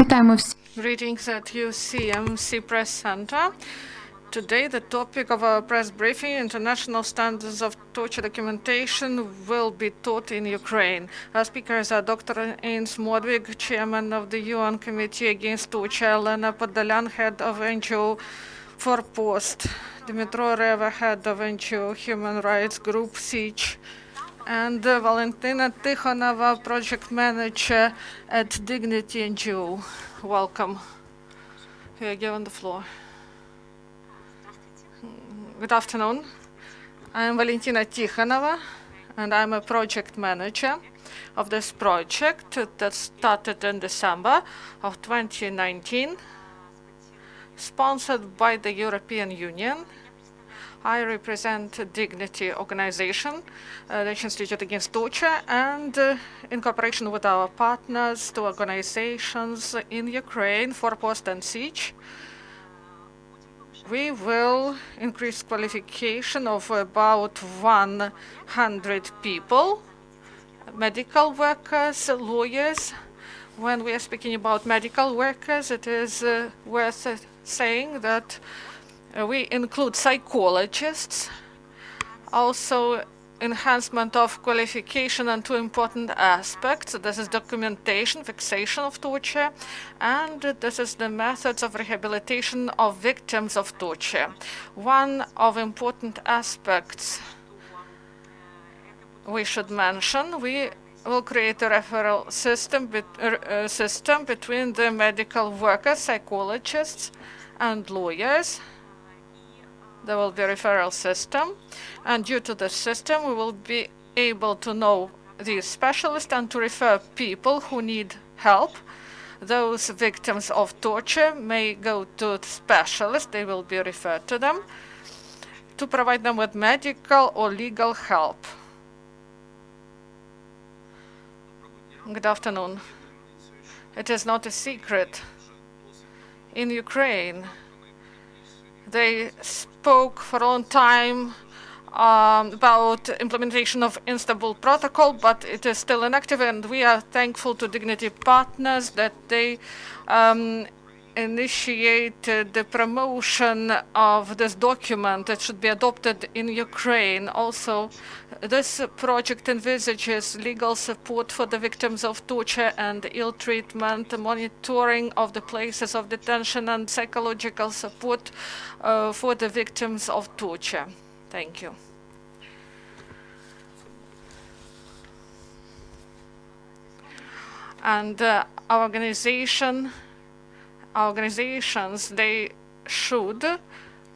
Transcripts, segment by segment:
Вітаємо всіх. Greetings at UCMC Press Center. Today, the topic of our press briefing, international standards of torture documentation, will be taught in Ukraine. Our speakers are Dr. Modwig, chairman of the UN Committee Against Torture, Olena Podolyan, head of NGO Forpost, Dmytro, Reva, head of NGO Human Rights Group SICH, and Valentina Tikhonova, project manager at Dignity NGO. Welcome. You are given the floor. Good afternoon. I'm Valentina Tikhonova, and I'm a project manager of this project that started in December of 2019, sponsored by the European Union. I represent Dignity organization, the Institute Against Torture, and in cooperation with our partners, two organizations in Ukraine, Forpost and SICH, we will increase qualification of about 100 people, medical workers, lawyers. When we are speaking about medical workers, it is worth saying that we include psychologists, also enhancement of qualification and two important aspects. This is documentation, fixation of torture, and this is the methods of rehabilitation of victims of torture. One of important aspects we should mention, we will create a referral system between the medical workers, psychologists, and lawyers. There will be a referral system, and due to the system, we will be able to know these specialists and to refer people who need help. Those victims of torture may go to specialists, they will be referred to them, to provide them with medical or legal help. Good afternoon. It is not a secret. In Ukraine, they spoke for a long time about implementation of Istanbul Protocol, but it is still inactive, and we are thankful to Dignity partners that they initiated the promotion of this document that should be adopted in Ukraine. Also, this project envisages legal support for the victims of torture and ill treatment, monitoring of the places of detention, and psychological support for the victims of torture. Thank you. And our organizations, they should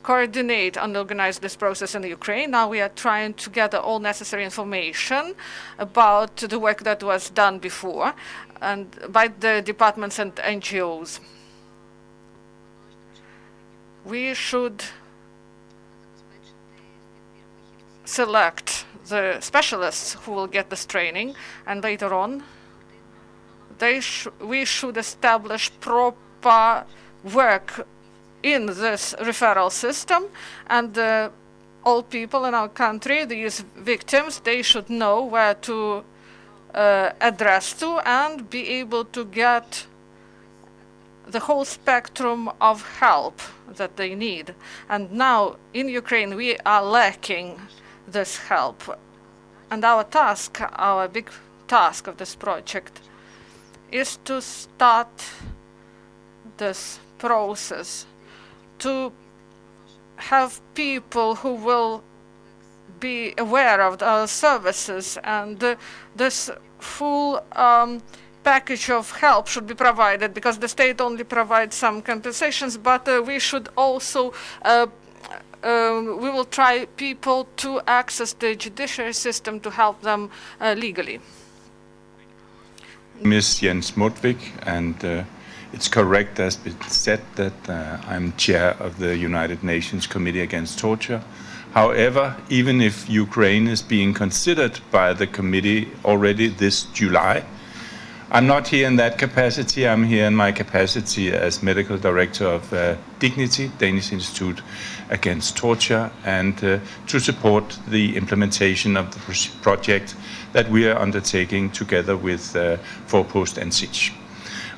coordinate and organize this process in Ukraine. Now we are trying to gather all necessary information about the work that was done before and by the departments and NGOs. We should select the specialists who will get this training, and later on we should establish proper work in this referral system, and all people in our country, these victims, they should know where to address to and be able to get the whole spectrum of help that they need. And now in Ukraine, we are lacking this help. And our task, our big task of this project, is to start this process, to have people who will be aware of our services, and this full package of help should be provided, because the state only provides some compensations, but we should also we will try people to access the judiciary system to help them legally. Ms. Jens Modwig, and it's correct, as been said, that I'm chair of the United Nations Committee Against Torture. However, even if Ukraine is being considered by the committee already this July, I'm not here in that capacity. I'm here in my capacity as medical director of Dignity, Danish Institute Against Torture, and to support the implementation of the project that we are undertaking together with Forpost and SICH.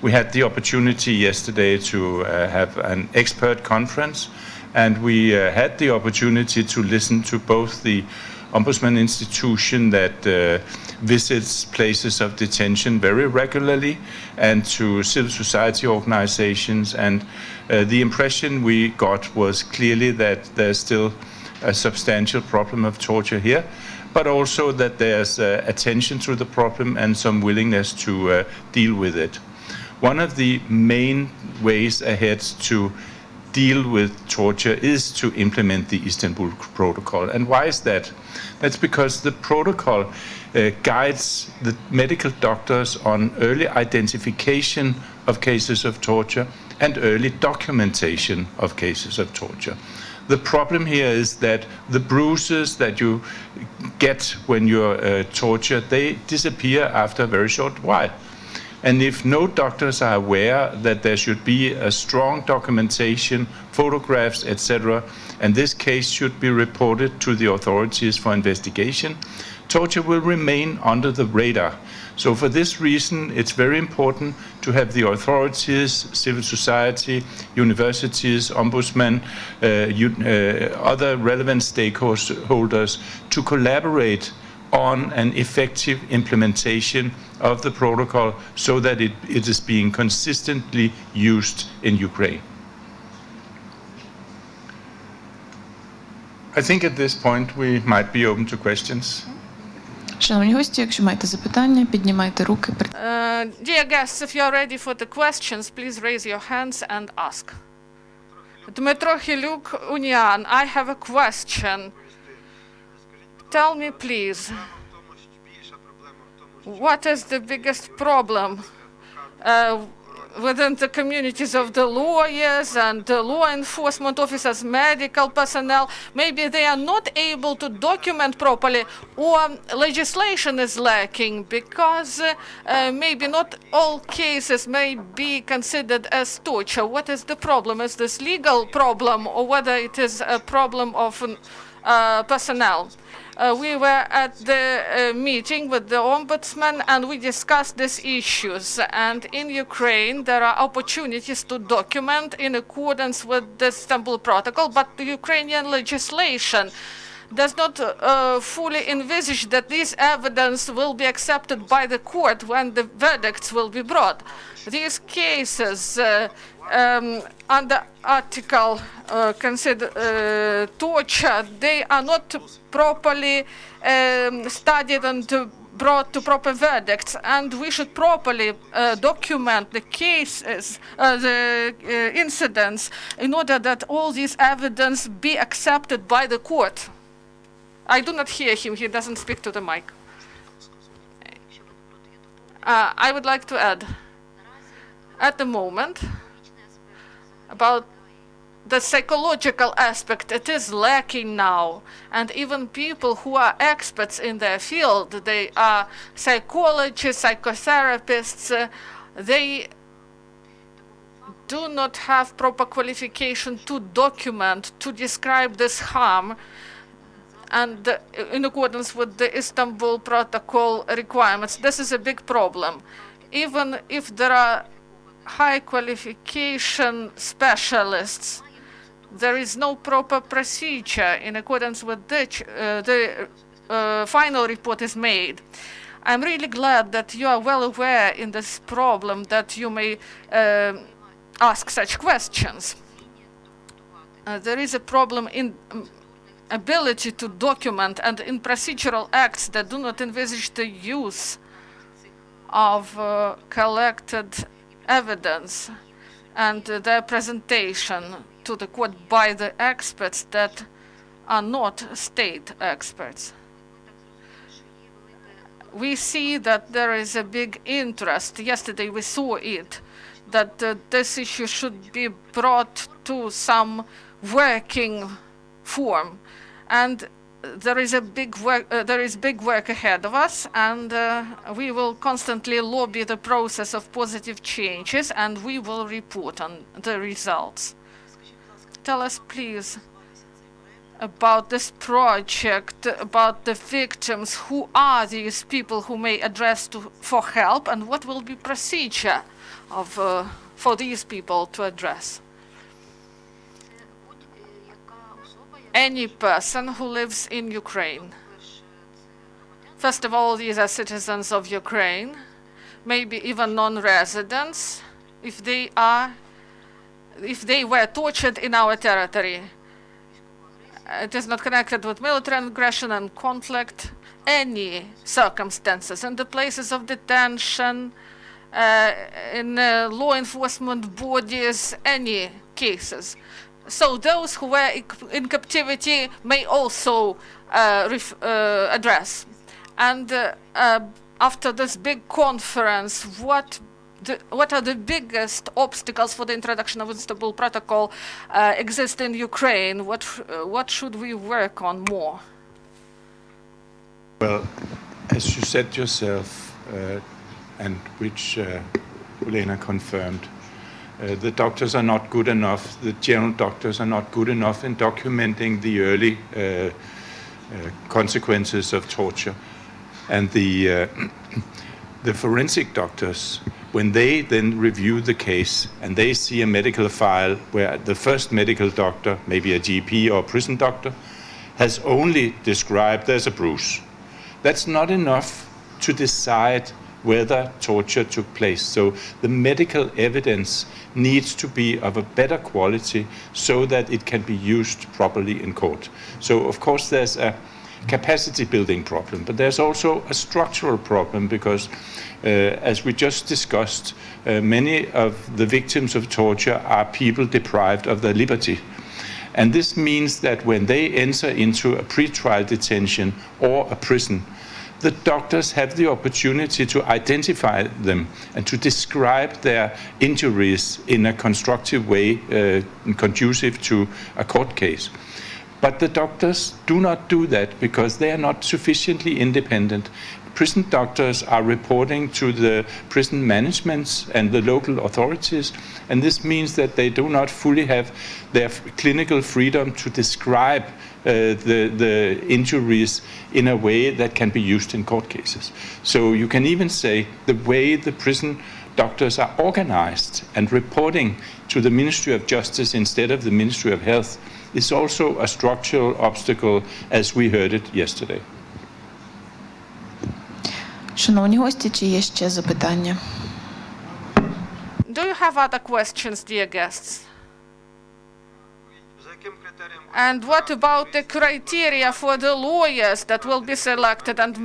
We had the opportunity yesterday to have an expert conference, and we had the opportunity to listen to both the Ombudsman institution that visits places of detention very regularly, and to civil society organizations. And the impression we got was clearly that there's still a substantial problem of torture here, but also that there's attention to the problem and some willingness to deal with it. One of the main ways ahead to deal with torture is to implement the Istanbul Protocol. And why is that? That's because the protocol guides the medical doctors on early identification of cases of torture and early documentation of cases of torture. The problem here is that the bruises that you get when you're tortured, they disappear after a very short while. And if no doctors are aware that there should be a strong documentation, photographs, etc., and this case should be reported to the authorities for investigation, torture will remain under the radar. So for this reason, it's very important to have the authorities, civil society, universities, ombudsmen, other relevant stakeholders to collaborate on an effective implementation of the protocol so that it is being consistently used in Ukraine. I think at this point we might be open to questions. Шановні гості, якщо маєте запитання, піднімайте руки. Dear guests, if you are ready for the questions, please raise your hands and ask. Dmytro Hiluk, Union, I have a question. Tell me, please, what is the biggest problem within the communities of the lawyers and the law enforcement officers, medical personnel? Maybe they are not able to document properly, or legislation is lacking, because maybe not all cases may be considered as torture. What is the problem? Is this legal problem, or whether it is a problem of personnel? We were at the meeting with the ombudsman and we discussed these issues. And in Ukraine, there are opportunities to document in accordance with the Istanbul Protocol, but the Ukrainian legislation does not fully envisage that this evidence will be accepted by the court when the verdicts will be brought. These cases under article consider torture, they are not properly studied and brought to proper verdicts, and we should properly document the cases, the incidents, in order that all this evidence be accepted by the court. I do not hear him, he doesn't speak to the mic. I would like to add, at the moment, about the psychological aspect, it is lacking now. And even people who are experts in their field, they are psychologists, psychotherapists, they do not have proper qualification to document, to describe this harm, and in accordance with the Istanbul Protocol requirements. This is a big problem. Even if there are high qualification specialists, there is no proper procedure in accordance with which the final report is made. I'm really glad that you are well aware in this problem, that you may ask such questions. There is a problem in ability to document and in procedural acts that do not envisage the use of collected evidence and their presentation to the court by the experts that are not state experts. We see that there is a big interest. Yesterday we saw it, that this issue should be brought to some working form, and there is big work ahead of us, and we will constantly lobby the process of positive changes, and we will report on the results. Tell us, please, about this project, about the victims, who are these people who may address for help, and what will be procedure for these people to address? Any person who lives in Ukraine. First of all, these are citizens of Ukraine, maybe even non-residents, if they were tortured in our territory. It is not connected with military aggression and conflict, any circumstances, in the places of detention, in law enforcement bodies, any cases. So those who were in captivity may also address. And after this big conference, what are the biggest obstacles for the introduction of Istanbul Protocol exist in Ukraine? What should we work on more? Well, as you said yourself, and which Olena confirmed, the doctors are not good enough, the general doctors are not good enough in documenting the early consequences of torture. And the forensic doctors, when they then review the case and they see a medical file where the first medical doctor, maybe a GP or a prison doctor, has only described there's a bruise, that's not enough to decide whether torture took place. So the medical evidence needs to be of a better quality so that it can be used properly in court. So of course there's a capacity building problem, but there's also a structural problem because as we just discussed, many of the victims of torture are people deprived of their liberty. And this means that when they enter into a pretrial detention or a prison, the doctors have the opportunity to identify them and to describe their injuries in a constructive way, conducive to a court case. But the doctors do not do that because they are not sufficiently independent. Prison doctors are reporting to the prison managements and the local authorities, and this means that they do not fully have their clinical freedom to describe the injuries in a way that can be used in court cases. So you can even say the way the prison doctors are organized and reporting to the Ministry of Justice instead of the Ministry of Health is also a structural obstacle, as we heard it yesterday. Шановні гості, чи є ще запитання? Do you have other questions, dear guests? And what about the criteria for the lawyers that will be selected and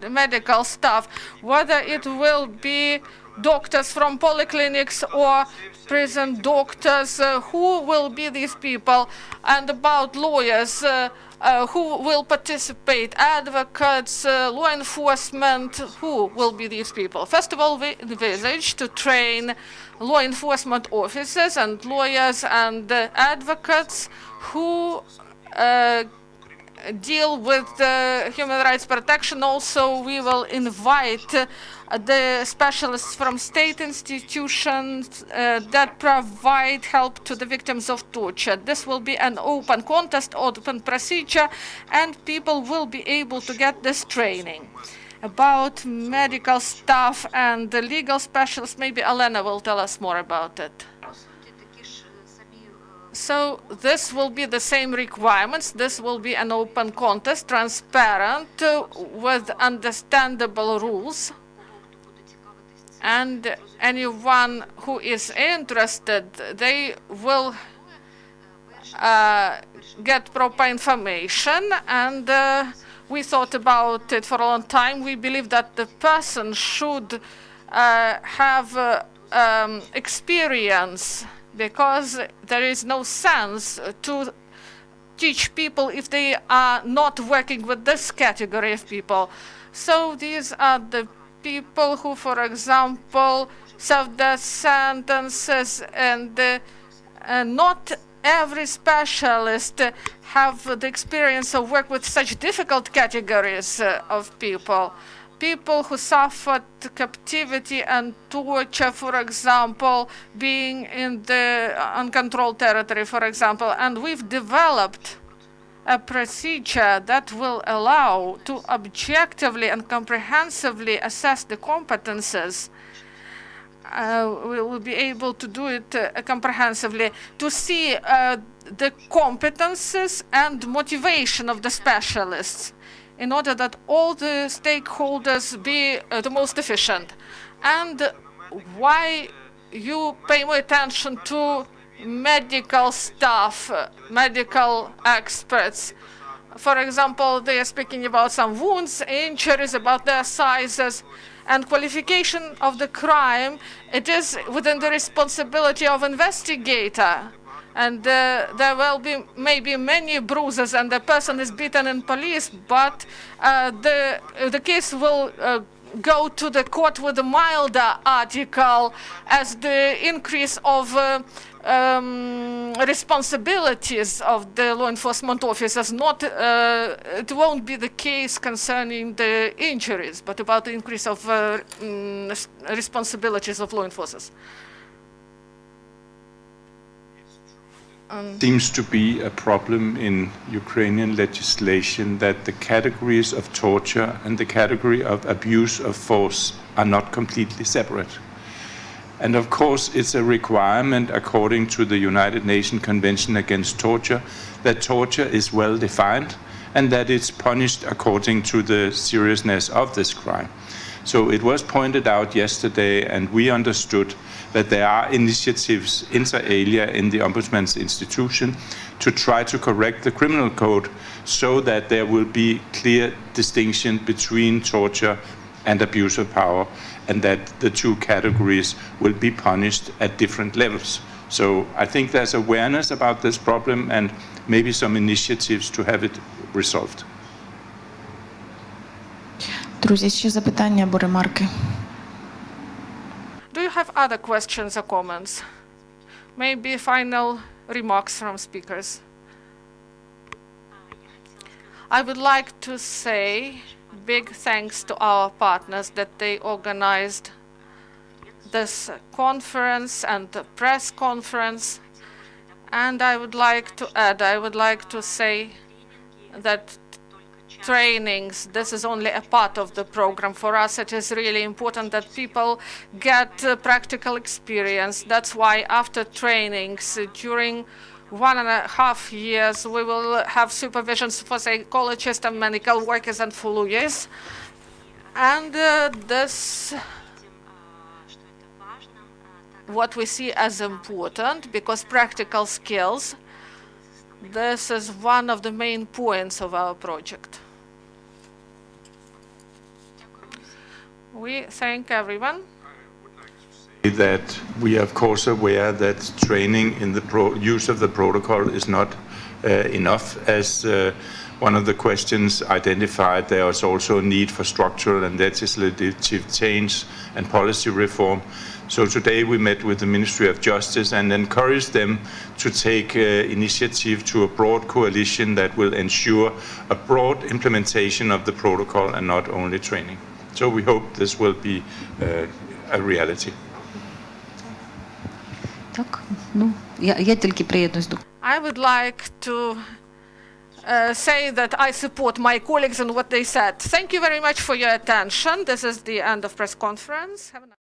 medical staff? Whether it will be doctors from polyclinics or prison doctors, who will be these people? And about lawyers, who will participate? Advocates, law enforcement, who will be these people? First of all, we envisage to train law enforcement officers and lawyers and advocates who deal with human rights protection. Also, we will invite the specialists from state institutions that provide help to the victims of torture. This will be an open contest, open procedure, and people will be able to get this training. About medical staff and the legal specialists, maybe Olena will tell us more about it. So this will be the same requirements. This will be an open contest, transparent, with understandable rules. And anyone who is interested, they will get proper information. And we thought about it for a long time. We believe that the person should have experience, because there is no sense to teach people if they are not working with this category of people. So these are the people who, for example, serve their sentences, and not every specialist have the experience of work with such difficult categories of people. People who suffered captivity and torture, for example, being in the uncontrolled territory, for example. And we've developed a procedure that will allow to objectively and comprehensively assess the competences. We will be able to do it comprehensively, to see the competences and motivation of the specialists in order that all the stakeholders be the most efficient. And why you pay more attention to medical staff, medical experts. For example, they are speaking about some wounds, injuries, about their sizes, and qualification of the crime. It is within the responsibility of investigator. And there will be maybe many bruises and the person is beaten in police, but the case will go to the court with a milder article as the increase of responsibilities of the law enforcement officers. Not, it won't be the case concerning the injuries, but about the increase of responsibilities of law enforcers. Seems to be a problem in Ukrainian legislation that the categories of torture and the category of abuse of force are not completely separate. And of course, it's a requirement according to the United Nations Convention Against Torture that torture is well defined and that it's punished according to the seriousness of this crime. So it was pointed out yesterday, and we understood that there are initiatives inter alia in the Ombudsman's institution to try to correct the criminal code so that there will be clear distinction between torture and abuse of power, and that the two categories will be punished at different levels. So I think there's awareness about this problem and maybe some initiatives to have it resolved. Друзі, ще запитання або ремарки? Do you have other questions or comments? Maybe final remarks from speakers. I would like to say big thanks to our partners that they organized this conference and the press conference. And I would like to add, I would like to say that trainings, this is only a part of the program. For us, it is really important that people get practical experience. That's why after trainings, during 1.5 years, we will have supervisions for psychologists and medical workers and for lawyers. And this, what we see as important, because practical skills, this is one of the main points of our project. We thank everyone. That we are of course aware that training in the use of the protocol is not enough. As one of the questions identified, there is also a need for structural and legislative change and policy reform. So today we met with the Ministry of Justice and encouraged them to take initiative to a broad coalition that will ensure a broad implementation of the protocol and not only training. So we hope this will be a reality. Так, ну, я тільки приєднуюсь до. I would like to say that I support my colleagues in what they said. Thank you very much for your attention. This is the end of press conference. Have a nice